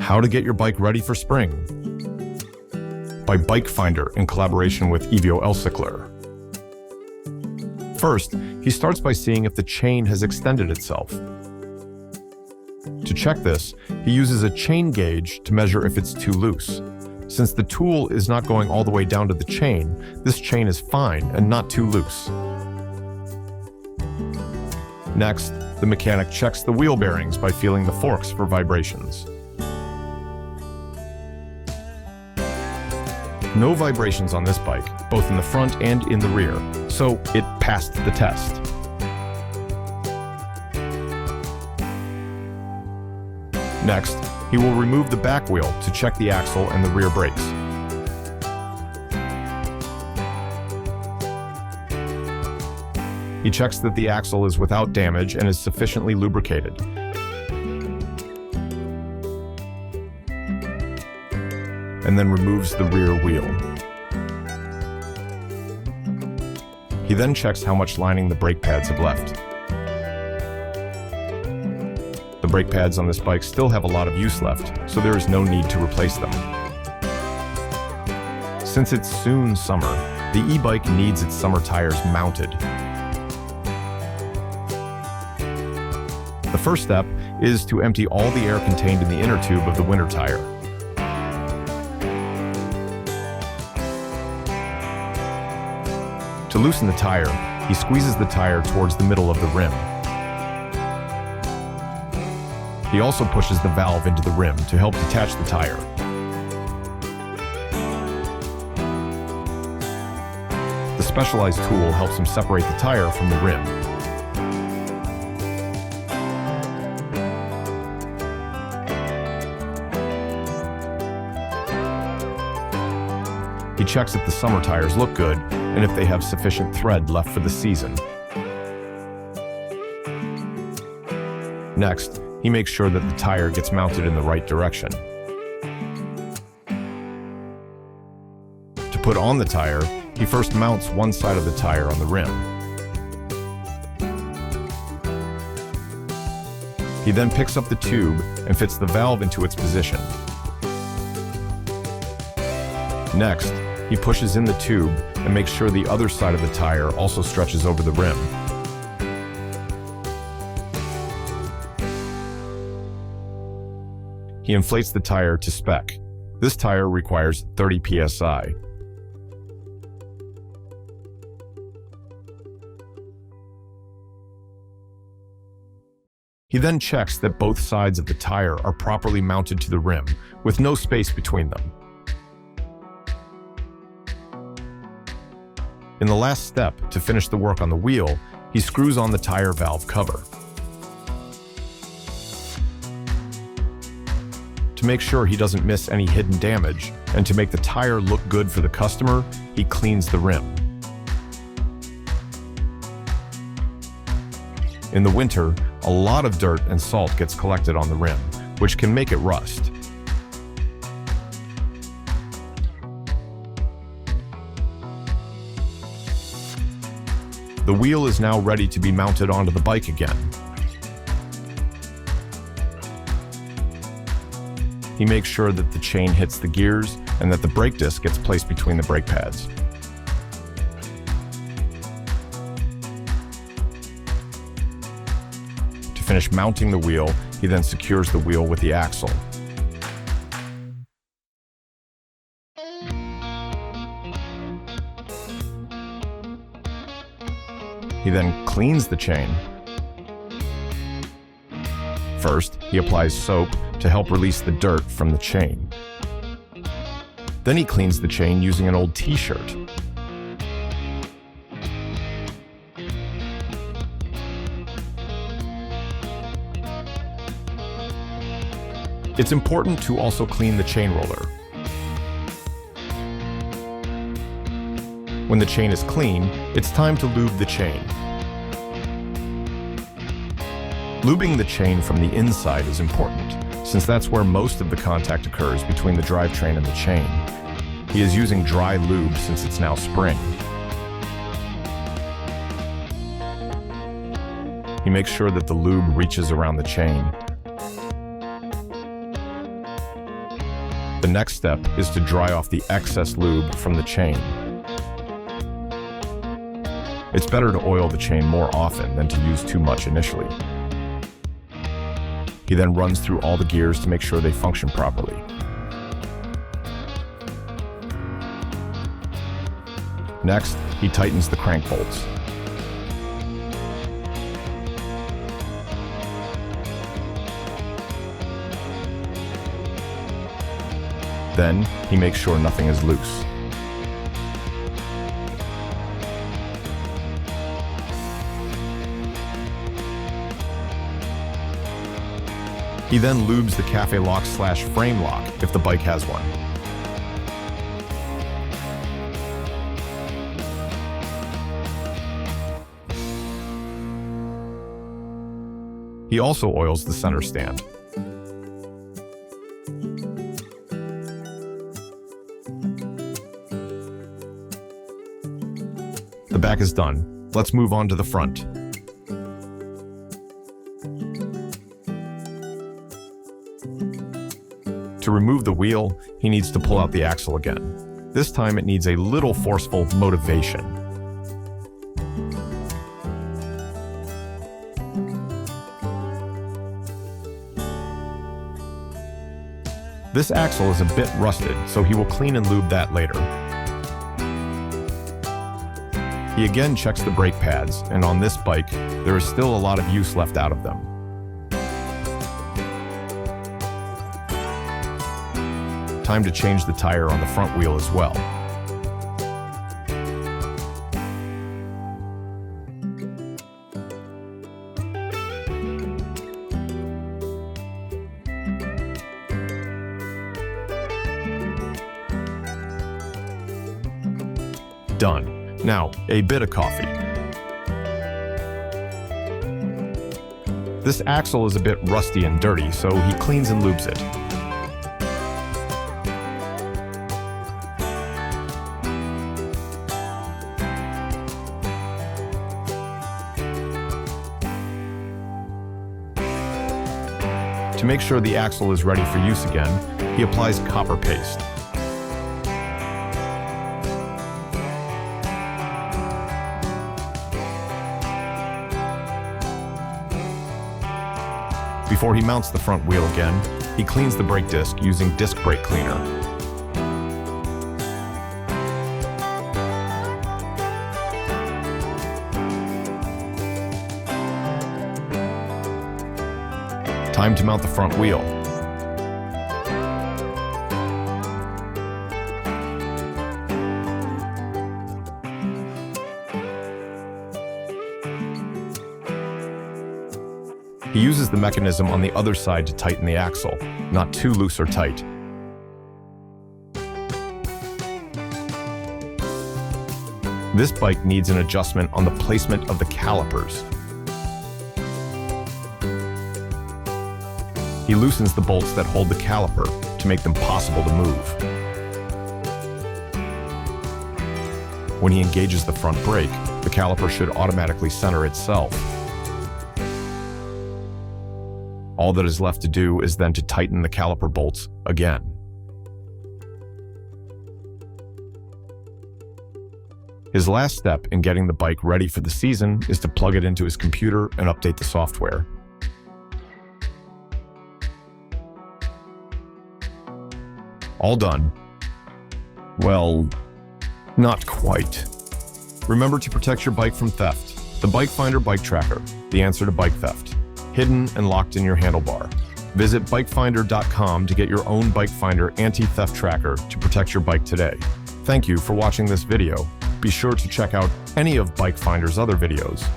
How to get your bike ready for spring by BikeFinder in collaboration with EVO Elsykler. First, he starts by seeing if the chain has extended itself. To check this, he uses a chain gauge to measure if it's too loose. Since the tool is not going all the way down to the chain, this chain is fine and not too loose. Next, the mechanic checks the wheel bearings by feeling the forks for vibrations. No vibrations on this bike, both in the front and in the rear, so it passed the test. Next, he will remove the back wheel to check the axle and the rear brakes. He checks that the axle is without damage and is sufficiently lubricated. And then removes the rear wheel. He then checks how much lining the brake pads have left. The brake pads on this bike still have a lot of use left, so there is no need to replace them. Since it's soon summer, the e-bike needs its summer tires mounted. The first step is to empty all the air contained in the inner tube of the winter tire. To loosen the tire, he squeezes the tire towards the middle of the rim. He also pushes the valve into the rim to help detach the tire. The specialized tool helps him separate the tire from the rim. He checks if the summer tires look good and if they have sufficient thread left for the season. Next, he makes sure that the tire gets mounted in the right direction. To put on the tire, he first mounts one side of the tire on the rim. He then picks up the tube and fits the valve into its position. Next, he pushes in the tube and makes sure the other side of the tire also stretches over the rim. He inflates the tire to spec. This tire requires 30 psi. He then checks that both sides of the tire are properly mounted to the rim, with no space between them. In the last step, to finish the work on the wheel, he screws on the tire valve cover. To make sure he doesn't miss any hidden damage, and to make the tire look good for the customer, he cleans the rim. In the winter, a lot of dirt and salt gets collected on the rim, which can make it rust. The wheel is now ready to be mounted onto the bike again. He makes sure that the chain hits the gears and that the brake disc gets placed between the brake pads. To finish mounting the wheel, he then secures the wheel with the axle. He then cleans the chain. First, he applies soap to help release the dirt from the chain. Then he cleans the chain using an old t-shirt. It's important to also clean the chain roller. When the chain is clean, it's time to lube the chain. Lubing the chain from the inside is important, since that's where most of the contact occurs between the drivetrain and the chain. He is using dry lube since it's now spring. He makes sure that the lube reaches around the chain. The next step is to dry off the excess lube from the chain. It's better to oil the chain more often than to use too much initially. He then runs through all the gears to make sure they function properly. Next, he tightens the crank bolts. Then, he makes sure nothing is loose. He then lubes the cafe lock/frame lock if the bike has one. He also oils the center stand. The back is done. Let's move on to the front. To remove the wheel, he needs to pull out the axle again. This time it needs a little forceful motivation. This axle is a bit rusted, so he will clean and lube that later. He again checks the brake pads, and on this bike, there is still a lot of use left out of them. Time to change the tire on the front wheel as well. Done. Now, a bit of coffee. This axle is a bit rusty and dirty, so he cleans and lubes it. To make sure the axle is ready for use again, he applies copper paste. Before he mounts the front wheel again, he cleans the brake disc using disc brake cleaner. Time to mount the front wheel. He uses the mechanism on the other side to tighten the axle, not too loose or tight. This bike needs an adjustment on the placement of the calipers. He loosens the bolts that hold the caliper to make them possible to move. When he engages the front brake, the caliper should automatically center itself. All that is left to do is then to tighten the caliper bolts again. His last step in getting the bike ready for the season is to plug it into his computer and update the software. All done. Well, not quite. Remember to protect your bike from theft. The BikeFinder bike tracker, the answer to bike theft. Hidden and locked in your handlebar. Visit BikeFinder.com to get your own BikeFinder anti-theft tracker to protect your bike today. Thank you for watching this video. Be sure to check out any of BikeFinder's other videos.